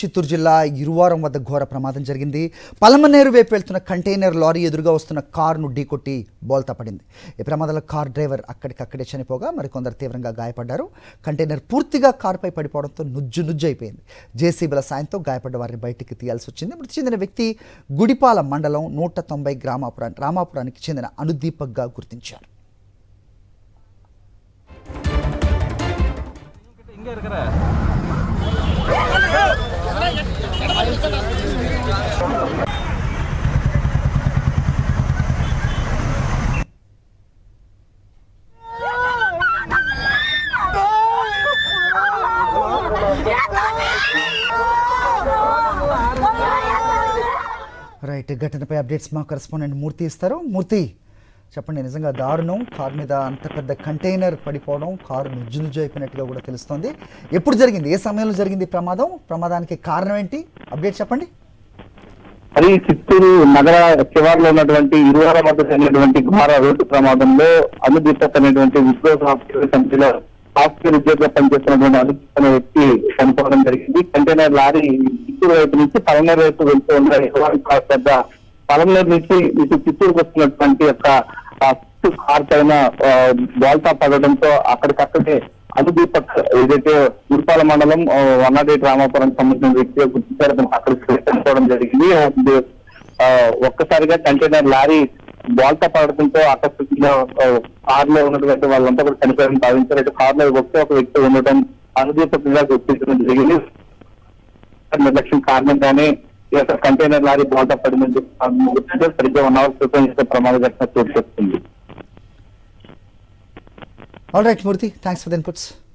చిత్తూరు జిల్లా ఇరువారం వద్ద ఘోర ప్రమాదం జరిగింది. పలమనేరు వైపు వెళ్తున్న కంటైనర్ లారీ ఎదురుగా వస్తున్న కారును ఢీకొట్టి బోల్తా పడింది. ఈ ప్రమాదంలో కార్ డ్రైవర్ అక్కడికక్కడే చనిపోగా మరికొందరు తీవ్రంగా గాయపడ్డారు. కంటైనర్ పూర్తిగా కారుపై పడిపోవడంతో నుజ్జు అయిపోయింది. జేసీబీల సాయంతో గాయపడ్డ వారిని బయటికి తీయాల్సి వచ్చింది. మృతి చెందిన వ్యక్తి గుడిపాల మండలం 190 రామాపురానికి చెందిన అనుదీపక్గా గుర్తించారు. రైట్, ఘటనపై అప్డేట్స్ మా కరెస్పాండెంట్ మూర్తి ఇస్తారు. మూర్తి, చెప్పండి, నిజంగా దారుణం. కారు మీద అంత పెద్ద కంటైనర్ పడిపోవడం, కారు నుజ్జు అయిపోయినట్టుగా కూడా తెలుస్తోంది. ఎప్పుడు జరిగింది, ఏ సమయంలో జరిగింది ప్రమాదానికి కారణం ఏంటి? అప్డేట్ చెప్పండి. అది చిత్తూరు నగర శివార్లో ఉన్నటువంటి ఇరువారం వద్ద జరిగినటువంటి ఘోర రోడ్డు ప్రమాదంలో అనుదీపక్ అనేటువంటి విప్రో సాఫ్ట్వేర్ కంపెనీలో సాఫ్ట్వేర్ ఉద్యోగిగా పనిచేస్తున్నటువంటి అనుదీప్ అనే వ్యక్తి చనిపోవడం జరిగింది. కంటైనర్ లారీ చిత్తూరు వైపు నుంచి పలమనేరు వైపు వెళ్తూ ఉన్న పెద్ద పలమనేరు నుంచి ఇటు చిత్తూరుకు వస్తున్నటువంటి యొక్క కార్ పైన బోల్తా పడడంతో అక్కడికక్కడే అనుదీపక్ ఏదైతే గుడిపాల మండలం 108 రామాపురం సంబంధించిన వ్యక్తిగా గుర్తించారు. అక్కడికి చనిపోవడం జరిగింది. ఒక్కసారిగా కంటైనర్ లారీ బోల్తా పడడంతో ఆకస్మికంగా కార్ లో ఉన్నటువంటి వాళ్ళంతా కూడా చనిపోయారని భావించారు. అయితే కార్ లో ఒక వ్యక్తి ఉండటం అనుదీపక్ గా గుర్తించడం జరిగింది. నిర్లక్ష్యం కారణంగానే ఈ యొక్క కంటైనర్ లారీ బోల్తా పడిందని చెప్పి సరిగ్గా 1 అవర్ క్రితం ప్రమాద ఘటన చోటు చేసుకుంది. All right Murthy, thanks for the inputs.